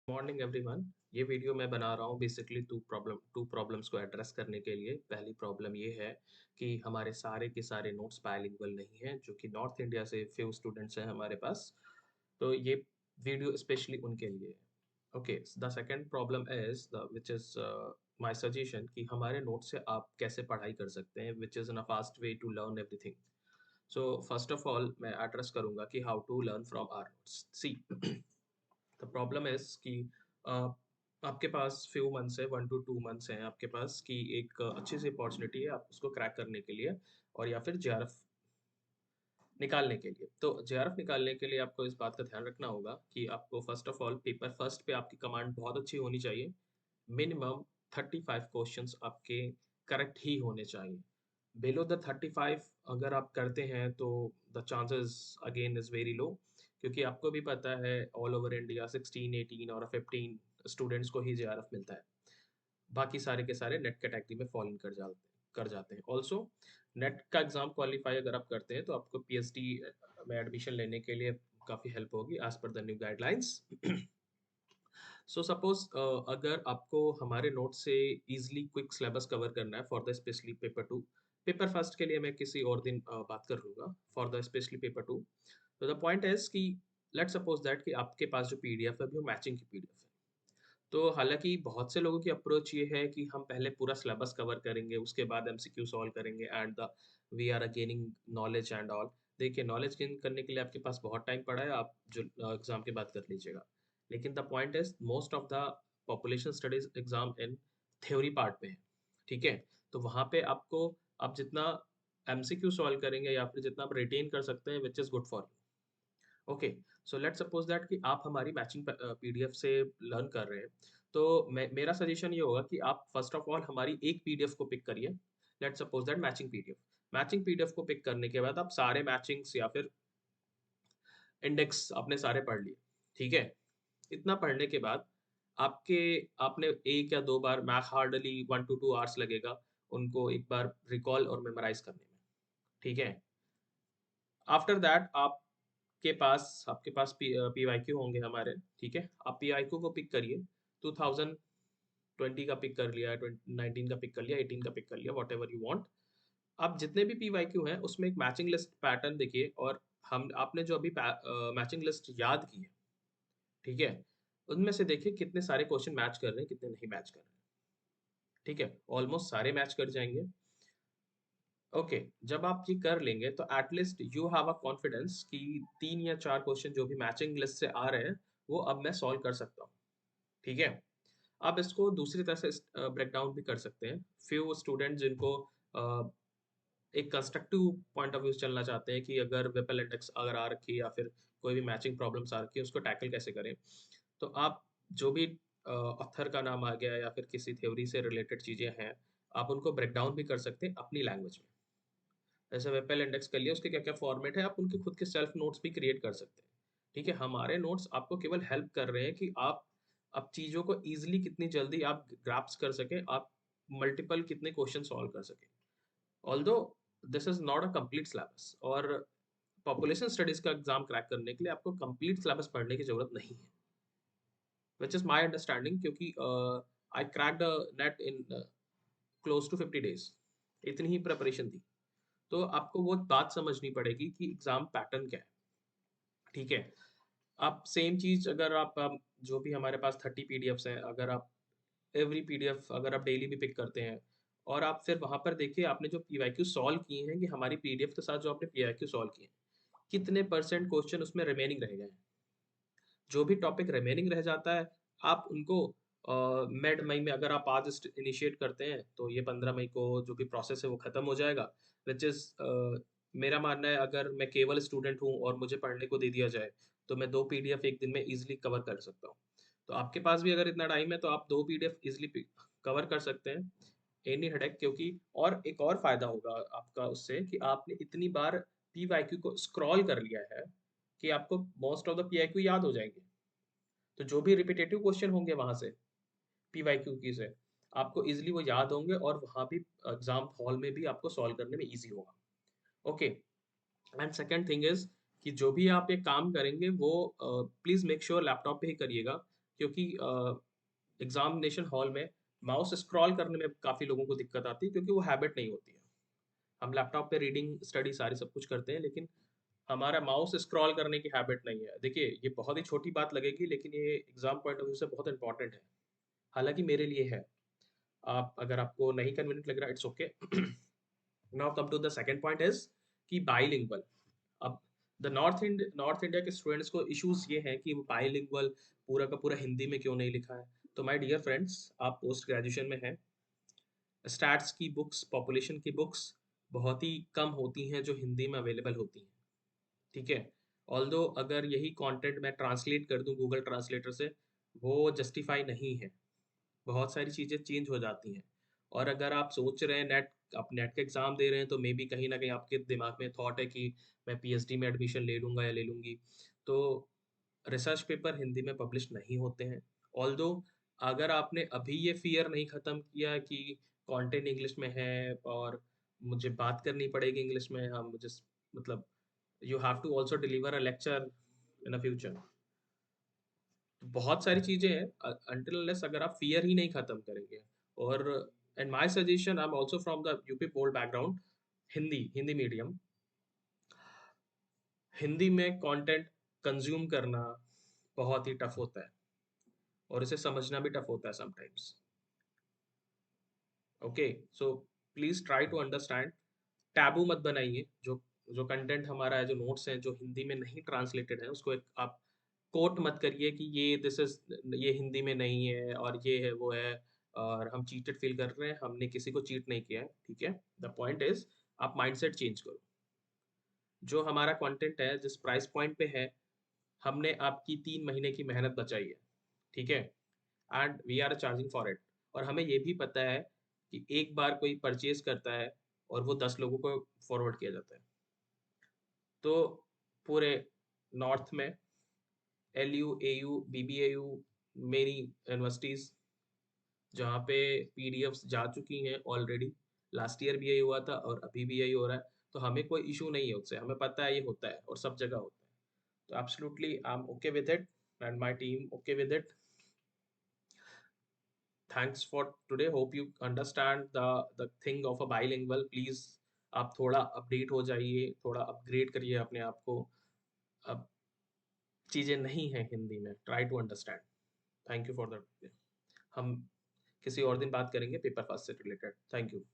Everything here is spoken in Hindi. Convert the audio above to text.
Morning everyone. ये वीडियो मैं बना रहा हूँ बेसिकली टू प्रॉब्लम्स को एड्रेस करने के लिए। पहली प्रॉब्लम ये है कि हमारे सारे के सारे नोट्स बायलिंगुअल नहीं हैं, जो कि नॉर्थ इंडिया से फ्यू स्टूडेंट्स हैं हमारे पास। तो ये वीडियो स्पेशली उनके लिए है। Okay, the second problem is the which is my suggestion कि हमारे नोट्स से आप कैसे पढ़ाई कर सकते हैं, which is in a fast way to learn everything. So first of all मैं एड्रेस करूंगा कि how to learn from our notes. See, the problem is कि uh, आपके पास फ्यू मंथ्स है, 1 to 2 मंथ्स हैं आपके पास कि एक अच्छी सी अपॉर्चुनिटी है आप उसको क्रैक करने के लिए और या फिर जेआरएफ निकालने के लिए। तो जेआरएफ निकालने के लिए आपको इस बात का ध्यान रखना होगा कि आपको first of all paper first पे आपकी कमांड बहुत अच्छी होनी चाहिए। मिनिमम 35 क्वेश्चंस आपके करेक्ट ही होने चाहिए। बिलो द 35 अगर आप करते हैं तो the chances again is very low, क्योंकि आपको भी पता है ऑल ओवर इंडिया 16 18 और 15 स्टूडेंट्स को ही जेआरएफ मिलता है। बाकी सारे के सारे नेट कैटेगरी में फॉलो इन कर जाते हैं ऑल्सो। नेट का एग्जाम क्वालिफाई अगर आप करते हैं तो आपको पीएचडी में एडमिशन लेने के लिए काफ़ी हेल्प होगी as per the new guidelines. So suppose अगर आपको हमारे नोट से इजीली क्विक सिलेबस कवर करना है for the specially paper 2, paper first के लिए मैं किसी और दिन बात कर लूँगा। फॉर द स्पेशली पेपर 2, तो द पॉइंट इज कि लेट सपोज दैट कि आपके पास जो पीडीएफ है वो मैचिंग की पीडीएफ है। तो हालांकि बहुत से लोगों की अप्रोच ये है कि हम पहले पूरा सिलेबस कवर करेंगे, उसके बाद एमसीक्यू सॉल्व करेंगे and the we are gaining knowledge and all. देखिए, नॉलेज गेन करने के लिए आपके पास बहुत टाइम पड़ा है, आप जो एग्जाम की बात कर लीजिएगा। लेकिन the point is most of the population studies exam in theory part में है। ठीक है, तो वहाँ पे आपको आप जितना एमसीक्यू सॉल्व करेंगे या फिर जितना आप रिटेन कर सकते हैं, which is good for you. Okay, so let's suppose that कि आप हमारी मैचिंग पीडीएफ से लर्न कर रहे हैं। तो मेरा सजेशन ये होगा कि आप फर्स्ट ऑफ ऑल हमारी एक पीडीएफ को पिक करिए। Let's suppose that matching PDF को पिक करने के बाद आप सारे मैचिंग्स या फिर इंडेक्स आपने सारे पढ़ लिए। ठीक है, इतना पढ़ने के बाद आपके आपने एक या दो बार, मैं हार्डली 1 to 2 आवर्स लगेगा उनको एक बार रिकॉल और मेमोराइज करने में। ठीक है, आफ्टर दैट आपके पास पीवाईक्यू होंगे हमारे। ठीक है, आप पीवाईक्यू को पिक करिए। 2020 का पिक कर लिया, 2019 का पिक कर लिया, 18 का पिक कर लिया, वॉट एवर यू वॉन्ट। आप जितने भी पीवाईक्यू हैं उसमें एक मैचिंग लिस्ट पैटर्न देखिए, और हम आपने जो अभी मैचिंग लिस्ट याद की है, ठीक है, उनमें से देखिए कितने सारे क्वेश्चन मैच कर रहे हैं, कितने नहीं मैच कर रहे हैं। ठीक है, ऑलमोस्ट सारे मैच कर जाएंगे। ओके, जब आप ये कर लेंगे तो at least you have a confidence कि 3 या 4 क्वेश्चन जो भी मैचिंग लिस्ट से आ रहे हैं वो अब मैं सॉल्व कर सकता हूँ। ठीक है, आप इसको दूसरी तरह से ब्रेक डाउन भी कर सकते हैं। फ्यू स्टूडेंट जिनको एक कंस्ट्रक्टिव पॉइंट ऑफ व्यू से चलना चाहते हैं कि अगर वेपल इंडेक्स अगर आ रखी है या फिर कोई भी मैचिंग प्रॉब्लम्स आ रखी है उसको टैकल कैसे करें। तो आप जो भी ऑथर का नाम आ गया या फिर किसी थ्योरी से रिलेटेड चीज़ें हैं, आप उनको ब्रेक डाउन भी कर सकते हैं अपनी लैंग्वेज में। जैसे वेबपेल इंडेक्स कर लिया, उसके क्या क्या फॉर्मेट है, आप उनके खुद के सेल्फ नोट्स भी क्रिएट कर सकते हैं। ठीक है, हमारे नोट्स आपको केवल हेल्प कर रहे हैं कि आप अब चीज़ों को ईजिली कितनी जल्दी आप ग्राप्स कर सकें, आप मल्टीपल कितने क्वेश्चन सॉल्व कर सकें। Although this is not a complete syllabus, और पॉपुलेशन स्टडीज का एग्जाम क्रैक करने के लिए आपको कंप्लीट सिलेबस पढ़ने की जरूरत नहीं है, विच इज माई अंडरस्टैंडिंग, क्योंकि I cracked NET in close to 50 days. इतनी ही प्रिपरेशन थी। तो आपको वो बात समझनी पड़ेगी कि एग्जाम पैटर्न क्या है। ठीक है, आप सेम चीज अगर जो भी हमारे पास 30 पीडीएफ्स हैं, अगर आप एवरी पीडीएफ अगर आप डेली भी पिक करते हैं और आप फिर वहां पर देखिए आपने जो पीवाईक्यू सॉल्व किए हैं कि हमारी पीडीएफ के साथ जो आपने पीवाईक्यू सॉल्व किए हैं, कितने परसेंट क्वेश्चन उसमें रिमेनिंग रह गए हैं। जो भी टॉपिक रिमेनिंग रह जाता है, आप उनको मिड मई में अगर आप आज इनिशिएट करते हैं तो ये 15 मई को जो भी प्रोसेस है वो खत्म हो जाएगा। विच इज मेरा मानना है, अगर मैं केवल स्टूडेंट हूँ और मुझे पढ़ने को दे दिया जाए तो मैं 2 पीडीएफ एक दिन में इजिली कवर कर सकता हूँ। तो आपके पास भी अगर इतना टाइम है तो आप 2 पीडीएफ इजिली कवर कर सकते हैं, एनी हेडेक। क्योंकि और एक और फायदा होगा आपका उससे कि आपने इतनी बार पीवाईक्यू को स्क्रॉल कर लिया है कि आपको मोस्ट ऑफ द पीवाईक्यू याद हो जाएंगे। तो जो भी रिपीटेटिव क्वेश्चन होंगे वहां से पीवाईक्यू की से, आपको इजीली वो याद होंगे और वहां भी एग्जाम हॉल में भी आपको सॉल्व करने में इजी होगा। Okay, and second thing is कि जो भी आप ये काम करेंगे वो प्लीज मेक श्योर लैपटॉप पे ही करिएगा। क्योंकि एग्जामिनेशन हॉल में माउस स्क्रॉल करने में काफ़ी लोगों को दिक्कत आती है, क्योंकि वो हैबिट नहीं होती है। हम लैपटॉप पे रीडिंग, स्टडी सारी सब कुछ करते हैं, लेकिन हमारा माउस स्क्रॉल करने की हैबिट नहीं है। देखिए, ये बहुत ही छोटी बात लगेगी, लेकिन ये एग्ज़ाम पॉइंट ऑफ व्यू से बहुत इंपॉर्टेंट है। हालाँकि मेरे लिए है। आप अगर आपको नहीं कन्वीनिएंट लग रहा, it's okay. Now come to the second point is कि बाइलिंगुअल। अब नॉर्थ इंडिया के स्टूडेंट्स को इश्यूज़ ये हैं कि वो बाइलिंगुअल पूरा का पूरा हिंदी में क्यों नहीं लिखा है। तो माय डियर फ्रेंड्स, आप पोस्ट ग्रेजुएशन में हैं, स्टैट्स की बुक्स, पॉपुलेशन की बुक्स बहुत ही कम होती हैं जो हिंदी में अवेलेबल होती हैं, ठीक है? ऑल्दो अगर यही कंटेंट मैं ट्रांसलेट कर दूँ गूगल ट्रांसलेटर से, वो जस्टिफाई नहीं है। बहुत सारी चीज़ें चेंज हो जाती हैं। और अगर आप सोच रहे हैं आप नेट का एग्ज़ाम दे रहे हैं, तो मे बी कहीं न कहीं आपके दिमाग में थॉट है कि मैं पीएचडी में एडमिशन ले लूँगा या ले लूँगी। तो रिसर्च पेपर हिंदी में पब्लिश नहीं होते हैं। ऑल्दो अगर आपने अभी ये फ़ियर नहीं ख़त्म किया कि कंटेंट इंग्लिश में है और मुझे बात करनी पड़ेगी इंग्लिश में, हाँ, मुझे मतलब you have to also deliver a lecture in a future. बहुत सारी चीज़ें हैं, अनटिल अनलेस अगर आप फ़ियर ही नहीं ख़त्म करेंगे। और and my suggestion, I am also from the UP board background, Hindi medium. Hindi में कंटेंट कंज़्यूम करना बहुत ही टफ़ होता है, और इसे समझना भी टफ़ होता है sometimes. Okay, so please try to understand. Taboo मत बनाइए। जो जो कंटेंट हमारा है, जो नोट्स हैं, जो हिंदी में नहीं ट्रांसलेटेड है, उसको एक आप कोट मत करिए कि ये हिंदी में नहीं है और ये है, वो है, और हम चीटेड फ़ील कर रहे हैं। हमने किसी को चीट नहीं किया है, ठीक है? द पॉइंट इज़, आप माइंडसेट चेंज करो। जो हमारा कंटेंट है, जिस प्राइस पॉइंट पे है, हमने आपकी 3 महीने की मेहनत बचाई है, ठीक है? And we are charging for it. और हमें ये भी पता है कि एक बार कोई परचेज़ करता है और वो 10 लोगों को फॉरवर्ड किया जाता है। तो पूरे नॉर्थ में एलयू, एयू, बीबीएयू, मेरी यूनिवर्सिटीज़, जहाँ पे पीडीएफ्स जा चुकी हैं ऑलरेडी। लास्ट ईयर भी यही हुआ था और अभी भी यही हो रहा है। तो हमें कोई इश्यू नहीं है उससे, हमें पता है ये होता है और सब जगह होता है। तो absolutely I am okay with it, and my team okay with it. Thanks for today, hope you understand the thing of a bilingual. Please आप थोड़ा अपडेट हो जाइए, थोड़ा अपग्रेड करिए अपने आप को। अब चीज़ें नहीं हैं हिंदी में, try to understand. Thank you for the, हम किसी और दिन बात करेंगे पेपर फास्ट से रिलेटेड। Thank you.